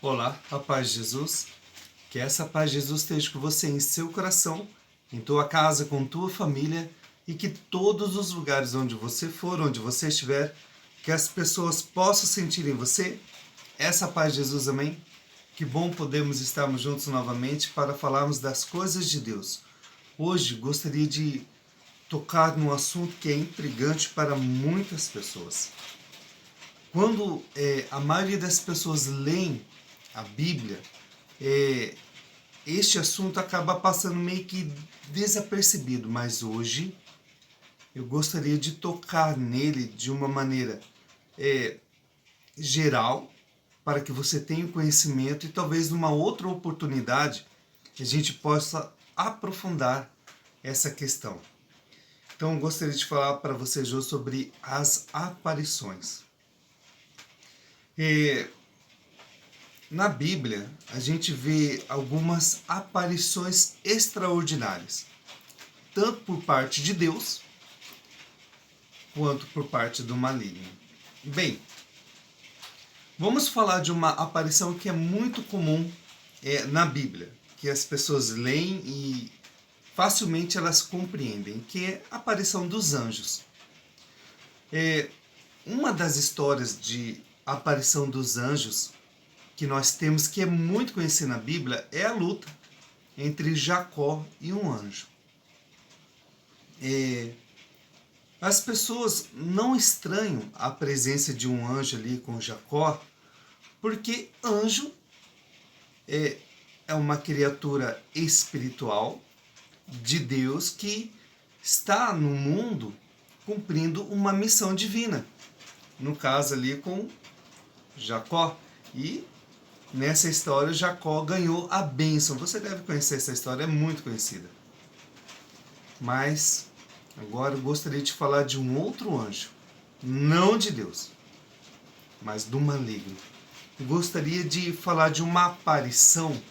Olá, a paz de Jesus. Que essa paz de Jesus esteja com você em seu coração, em tua casa, com tua família e que todos os lugares onde você for, onde você estiver, que as pessoas possam sentir em você essa paz de Jesus, amém? Que bom podermos estarmos juntos novamente para falarmos das coisas de Deus. Hoje gostaria de tocar num assunto que é intrigante para muitas pessoas. Quando a maioria das pessoas leem a Bíblia, este assunto acaba passando meio que desapercebido, mas hoje eu gostaria de tocar nele de uma maneira geral, para que você tenha conhecimento e talvez numa outra oportunidade a gente possa aprofundar essa questão. Então eu gostaria de falar para vocês hoje sobre as aparições. Na Bíblia, a gente vê algumas aparições extraordinárias, tanto por parte de Deus, quanto por parte do maligno. Bem, vamos falar de uma aparição que é muito comum na Bíblia, que as pessoas leem e facilmente elas compreendem, que é a aparição dos anjos. Uma das histórias de aparição dos anjos que nós temos, que é muito conhecida na Bíblia, é a luta entre Jacó e um anjo. As pessoas não estranham a presença de um anjo ali com Jacó, porque anjo é uma criatura espiritual de Deus que está no mundo cumprindo uma missão divina. No caso ali com Jacó. E nessa história, Jacó ganhou a bênção. Você deve conhecer essa história, é muito conhecida. Mas agora eu gostaria de falar de um outro anjo. Não de Deus, mas do maligno. Eu gostaria de falar de uma aparição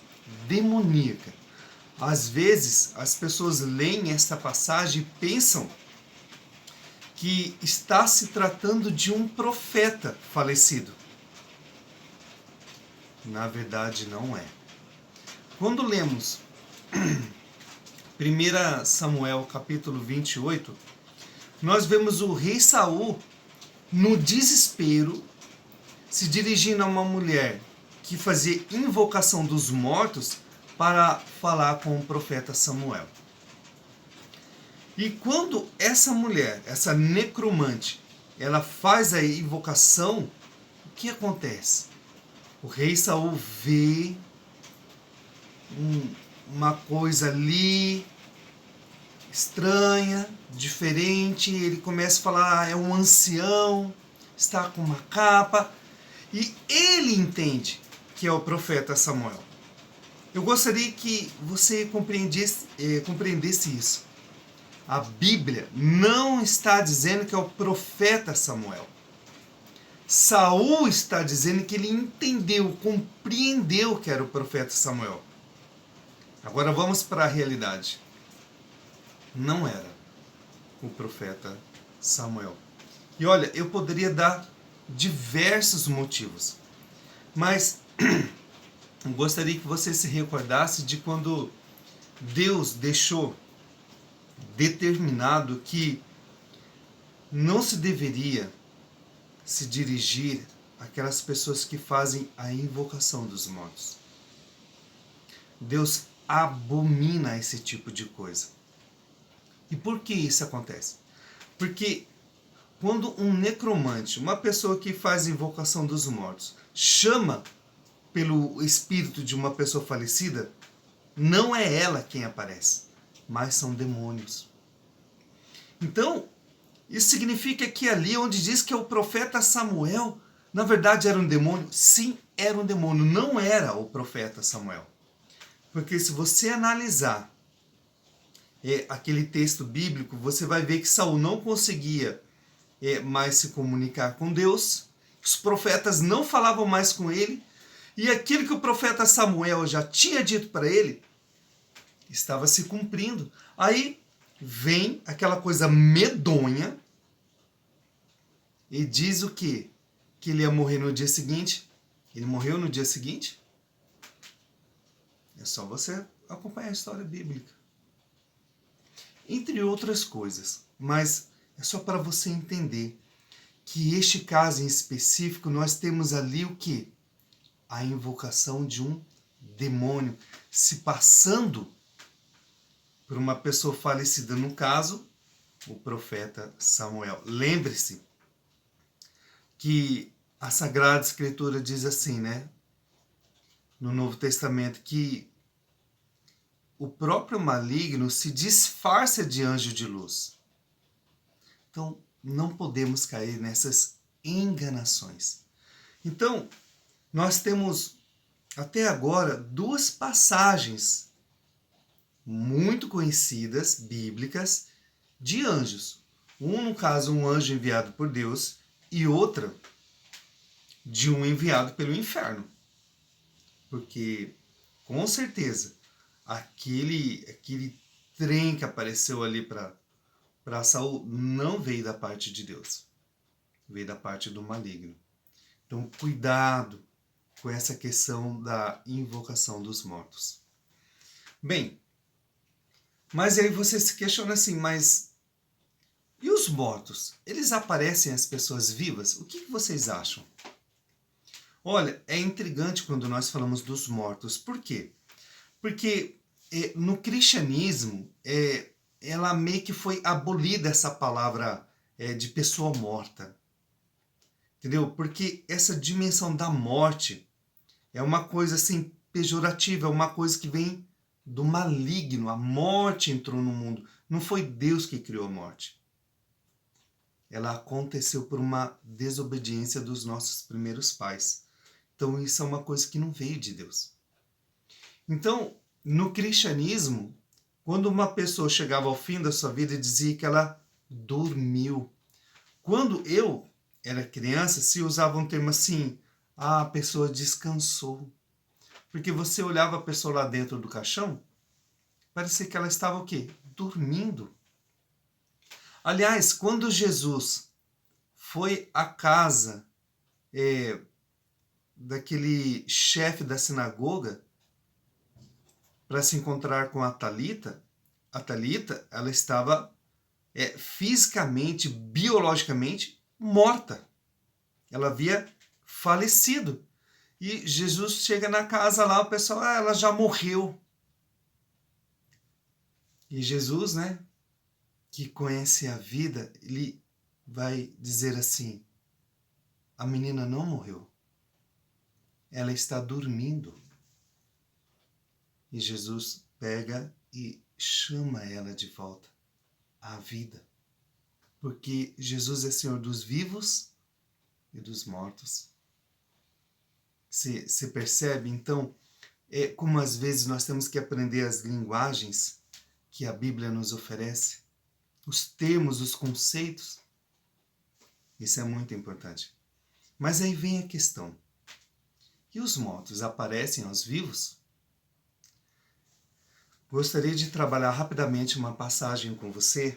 demoníaca. Às vezes, as pessoas leem esta passagem e pensam que está se tratando de um profeta falecido. Na verdade, não é. Quando lemos 1 Samuel capítulo 28, nós vemos o rei Saul, no desespero, se dirigindo a uma mulher que fazia invocação dos mortos para falar com o profeta Samuel. E quando essa mulher, essa necromante, ela faz a invocação, o que acontece? O rei Saul vê uma coisa ali estranha, diferente. Ele começa a falar, é um ancião, está com uma capa. E ele entende que é o profeta Samuel. Eu gostaria que você compreendesse isso. A Bíblia não está dizendo que é o profeta Samuel. Saul está dizendo que ele entendeu, compreendeu que era o profeta Samuel. Agora vamos para a realidade. Não era o profeta Samuel. E olha, eu poderia dar diversos motivos, mas eu gostaria que você se recordasse de quando Deus deixou determinado que não se deveria se dirigir àquelas pessoas que fazem a invocação dos mortos. Deus abomina esse tipo de coisa. E por que isso acontece? Porque quando um necromante, uma pessoa que faz invocação dos mortos, chama pelo espírito de uma pessoa falecida, não é ela quem aparece, mas são demônios. Então, isso significa que ali onde diz que é o profeta Samuel, na verdade era um demônio? Sim, era um demônio, não era o profeta Samuel. Porque se você analisar aquele texto bíblico, você vai ver que Saul não conseguia mais se comunicar com Deus, os profetas não falavam mais com ele, e aquilo que o profeta Samuel já tinha dito para ele, estava se cumprindo. Aí vem aquela coisa medonha, e diz o quê? Que ele ia morrer no dia seguinte. Ele morreu no dia seguinte? É só você acompanhar a história bíblica. Entre outras coisas. Mas é só para você entender que este caso em específico nós temos ali o quê? A invocação de um demônio se passando por uma pessoa falecida, no caso, o profeta Samuel. Lembre-se que a Sagrada Escritura diz assim, né? No Novo Testamento, que o próprio maligno se disfarça de anjo de luz. Então, não podemos cair nessas enganações. Então, nós temos até agora duas passagens muito conhecidas, bíblicas, de anjos. Um, no caso, um anjo enviado por Deus, e outra de um enviado pelo inferno. Porque, com certeza, aquele trem que apareceu ali para Saul não veio da parte de Deus. Veio da parte do maligno. Então, cuidado com essa questão da invocação dos mortos. Bem, mas aí você se questiona assim, mas e os mortos? Eles aparecem às pessoas vivas? O que vocês acham? Olha, é intrigante quando nós falamos dos mortos. Por quê? Porque no cristianismo, ela meio que foi abolida essa palavra de pessoa morta. Entendeu? Porque essa dimensão da morte é uma coisa assim pejorativa, é uma coisa que vem do maligno. A morte entrou no mundo. Não foi Deus que criou a morte. Ela aconteceu por uma desobediência dos nossos primeiros pais. Então isso é uma coisa que não veio de Deus. Então, no cristianismo, quando uma pessoa chegava ao fim da sua vida, dizia que ela dormiu. Quando eu era criança, se usava um termo assim, a pessoa descansou. Porque você olhava a pessoa lá dentro do caixão, parecia que ela estava o quê? Dormindo. Aliás, quando Jesus foi à casa daquele chefe da sinagoga para se encontrar com a Talita, ela estava fisicamente, biologicamente morta. Ela havia falecido. E Jesus chega na casa lá, o pessoal, ela já morreu. E Jesus, né, que conhece a vida, ele vai dizer assim, a menina não morreu. Ela está dormindo. E Jesus pega e chama ela de volta à vida. Porque Jesus é Senhor dos vivos e dos mortos. Você percebe? Então, como às vezes nós temos que aprender as linguagens que a Bíblia nos oferece, os termos, os conceitos. Isso é muito importante. Mas aí vem a questão. E os mortos aparecem aos vivos? Gostaria de trabalhar rapidamente uma passagem com você.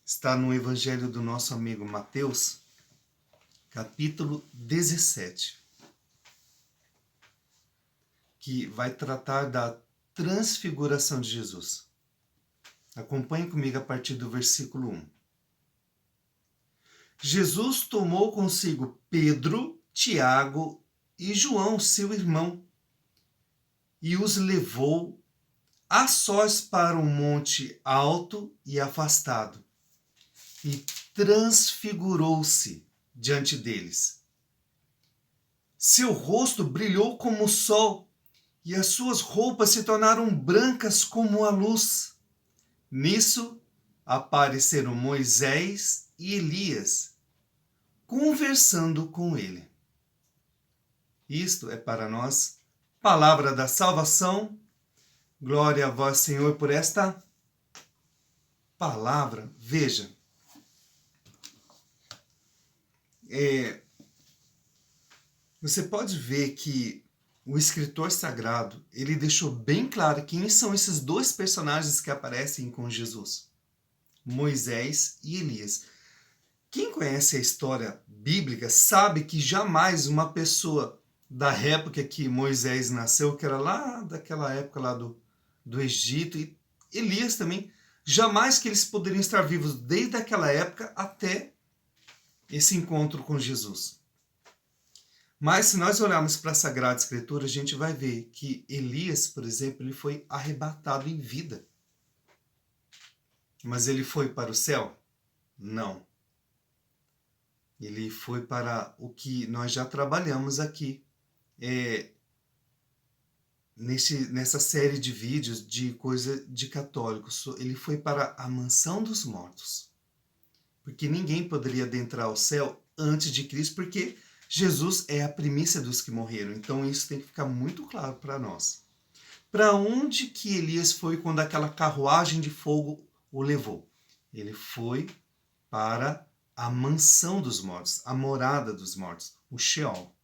Está no Evangelho do nosso amigo Mateus, capítulo 17, que vai tratar da transfiguração de Jesus. Acompanhe comigo a partir do versículo 1. Jesus tomou consigo Pedro, Tiago e João, seu irmão, e os levou a sós para um monte alto e afastado, e transfigurou-se diante deles. Seu rosto brilhou como o sol, e as suas roupas se tornaram brancas como a luz. Nisso apareceram Moisés e Elias, conversando com ele. Isto é para nós palavra da salvação. Glória a vós, Senhor, por esta palavra. Veja, você pode ver que o escritor sagrado, ele deixou bem claro quem são esses dois personagens que aparecem com Jesus. Moisés e Elias. Quem conhece a história bíblica sabe que jamais uma pessoa da época que Moisés nasceu, que era lá daquela época lá do Egito, e Elias também, jamais que eles poderiam estar vivos desde aquela época até esse encontro com Jesus. Mas se nós olharmos para a Sagrada Escritura, a gente vai ver que Elias, por exemplo, ele foi arrebatado em vida. Mas ele foi para o céu? Não. Ele foi para o que nós já trabalhamos aqui. Nessa série de vídeos de coisa de católicos. Ele foi para a mansão dos mortos. Porque ninguém poderia adentrar ao céu antes de Cristo, porque Jesus é a primícia dos que morreram. Então isso tem que ficar muito claro para nós. Para onde que Elias foi quando aquela carruagem de fogo o levou? Ele foi para a mansão dos mortos, a morada dos mortos, o Sheol.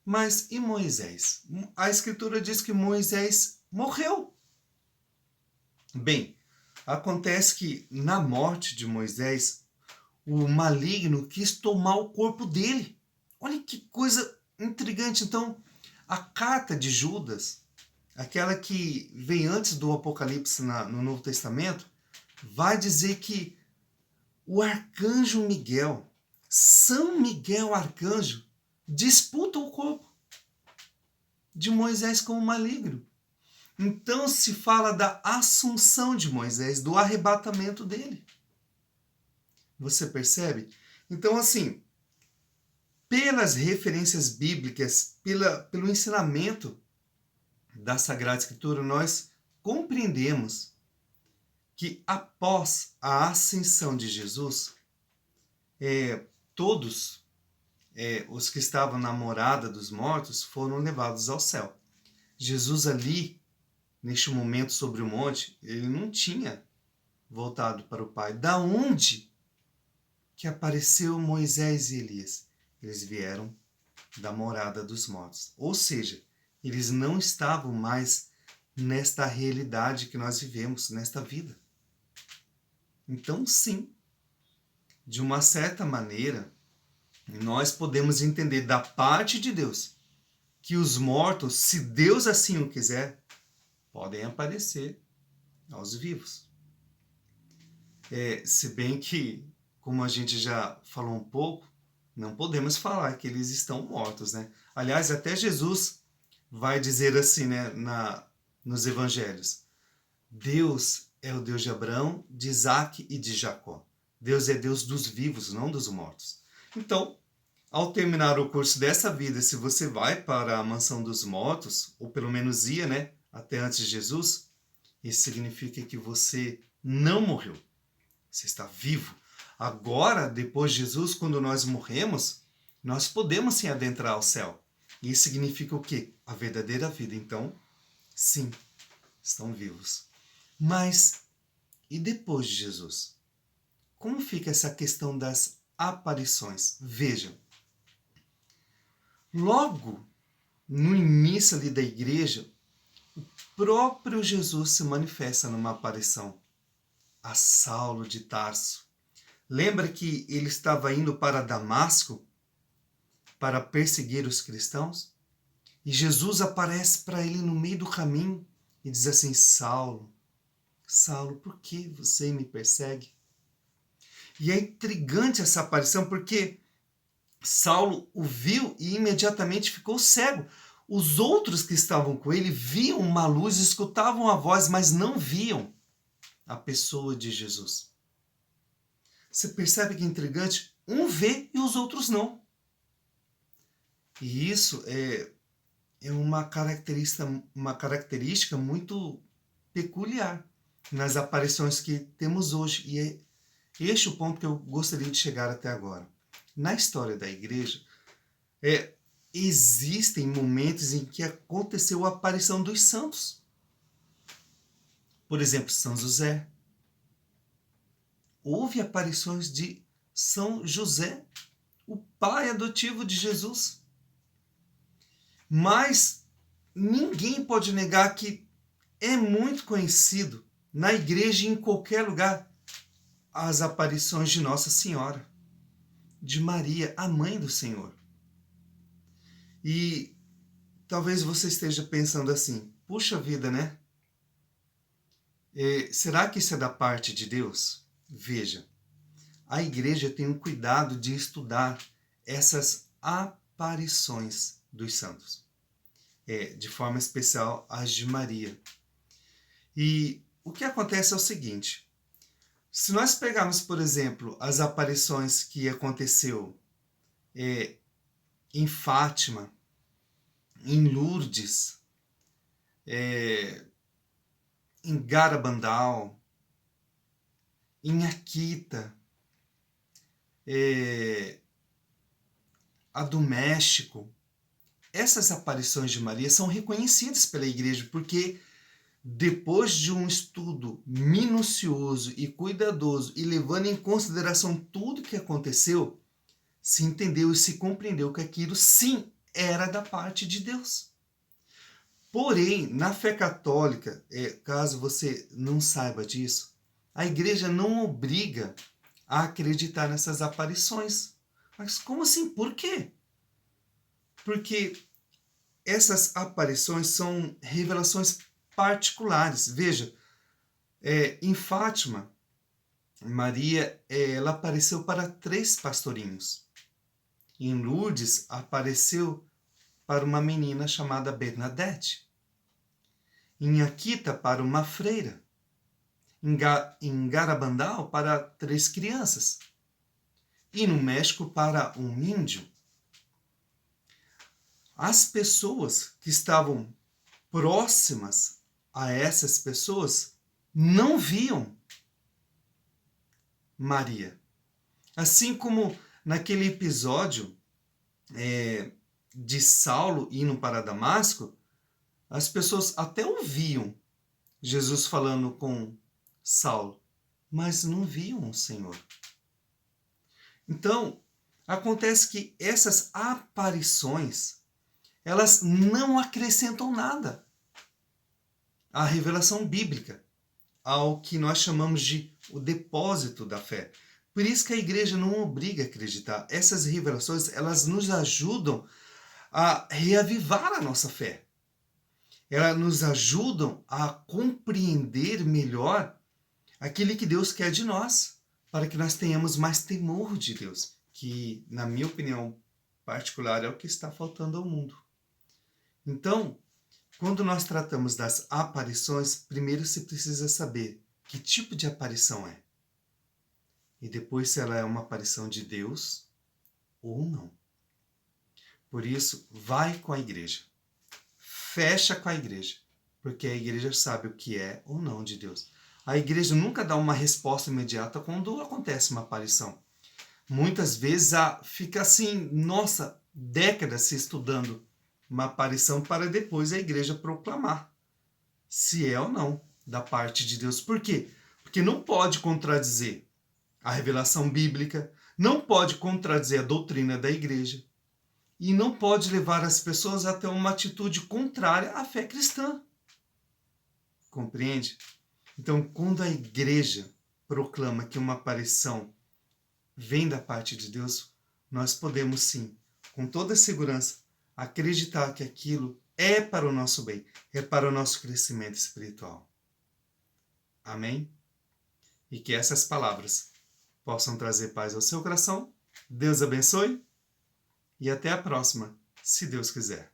Mas e Moisés? A Escritura diz que Moisés morreu. Bem, acontece que na morte de Moisés, o maligno quis tomar o corpo dele. Olha que coisa intrigante. Então, a carta de Judas, aquela que vem antes do Apocalipse no Novo Testamento, vai dizer que o arcanjo Miguel, São Miguel Arcanjo, disputa o corpo de Moisés com o maligno. Então se fala da assunção de Moisés, do arrebatamento dele. Você percebe? Então, assim, pelas referências bíblicas, pelo ensinamento da Sagrada Escritura, nós compreendemos que após a ascensão de Jesus, todos os que estavam na morada dos mortos foram levados ao céu. Jesus ali, neste momento sobre o monte, ele não tinha voltado para o Pai. Da onde que apareceu Moisés e Elias? Eles vieram da morada dos mortos. Ou seja, eles não estavam mais nesta realidade que nós vivemos, nesta vida. Então, sim, de uma certa maneira, nós podemos entender da parte de Deus que os mortos, se Deus assim o quiser, podem aparecer aos vivos. Se bem que, como a gente já falou um pouco, não podemos falar que eles estão mortos, né? Aliás, até Jesus vai dizer assim, né, nos evangelhos: Deus é o Deus de Abraão, de Isaac e de Jacó. Deus é Deus dos vivos, não dos mortos. Então, ao terminar o curso dessa vida, se você vai para a mansão dos mortos, ou pelo menos ia, né, até antes de Jesus, isso significa que você não morreu. Você está vivo. Agora, depois de Jesus, quando nós morremos, nós podemos sim adentrar ao céu. E isso significa o quê? A verdadeira vida. Então, sim, estão vivos. Mas, e depois de Jesus? Como fica essa questão das aparições? Vejam, logo no início ali da igreja, o próprio Jesus se manifesta numa aparição a Saulo de Tarso. Lembra que ele estava indo para Damasco para perseguir os cristãos? E Jesus aparece para ele no meio do caminho e diz assim: Saulo, Saulo, por que você me persegue? E é intrigante essa aparição porque Saulo o viu e imediatamente ficou cego. Os outros que estavam com ele viam uma luz, escutavam a voz, mas não viam a pessoa de Jesus. Você percebe que é intrigante? Um vê e os outros não. E isso é uma característica muito peculiar nas aparições que temos hoje. E é este o ponto que eu gostaria de chegar até agora. Na história da igreja, existem momentos em que aconteceu a aparição dos santos. Por exemplo, São José. Houve aparições de São José, o pai adotivo de Jesus. Mas ninguém pode negar que é muito conhecido na igreja e em qualquer lugar as aparições de Nossa Senhora, de Maria, a mãe do Senhor. E talvez você esteja pensando assim, puxa vida, né? Será que isso é da parte de Deus? Veja, a igreja tem um cuidado de estudar essas aparições dos santos, de forma especial as de Maria. E o que acontece é o seguinte, se nós pegarmos, por exemplo, as aparições que aconteceu em Fátima, em Lourdes, em Garabandal, em Akita, a do México, essas aparições de Maria são reconhecidas pela igreja, porque depois de um estudo minucioso e cuidadoso e levando em consideração tudo que aconteceu, se entendeu e se compreendeu que aquilo sim era da parte de Deus. Porém, na fé católica, caso você não saiba disso, a igreja não obriga a acreditar nessas aparições. Mas como assim? Por quê? Porque essas aparições são revelações particulares. Veja, em Fátima, Maria ela apareceu para 3 pastorinhos. Em Lourdes, apareceu para uma menina chamada Bernadette. Em Akita, para uma freira. Em Garabandal, para 3 crianças. E no México, para um índio. As pessoas que estavam próximas a essas pessoas não viam Maria. Assim como naquele episódio de Saulo indo para Damasco, as pessoas até ouviam Jesus falando com Saulo, mas não viam o Senhor. Então, acontece que essas aparições, elas não acrescentam nada à revelação bíblica, ao que nós chamamos de o depósito da fé. Por isso que a igreja não obriga a acreditar. Essas revelações, elas nos ajudam a reavivar a nossa fé. Elas nos ajudam a compreender melhor aquilo que Deus quer de nós, para que nós tenhamos mais temor de Deus, que, na minha opinião particular, é o que está faltando ao mundo. Então, quando nós tratamos das aparições, primeiro se precisa saber que tipo de aparição é. E depois se ela é uma aparição de Deus ou não. Por isso, vai com a igreja. Fecha com a igreja. Porque a igreja sabe o que é ou não de Deus. A igreja nunca dá uma resposta imediata quando acontece uma aparição. Muitas vezes fica assim, nossa, décadas se estudando uma aparição para depois a igreja proclamar se é ou não da parte de Deus. Por quê? Porque não pode contradizer a revelação bíblica, não pode contradizer a doutrina da igreja e não pode levar as pessoas a ter uma atitude contrária à fé cristã. Compreende? Então, quando a igreja proclama que uma aparição vem da parte de Deus, nós podemos sim, com toda segurança, acreditar que aquilo é para o nosso bem, é para o nosso crescimento espiritual. Amém? E que essas palavras possam trazer paz ao seu coração. Deus abençoe e até a próxima, se Deus quiser.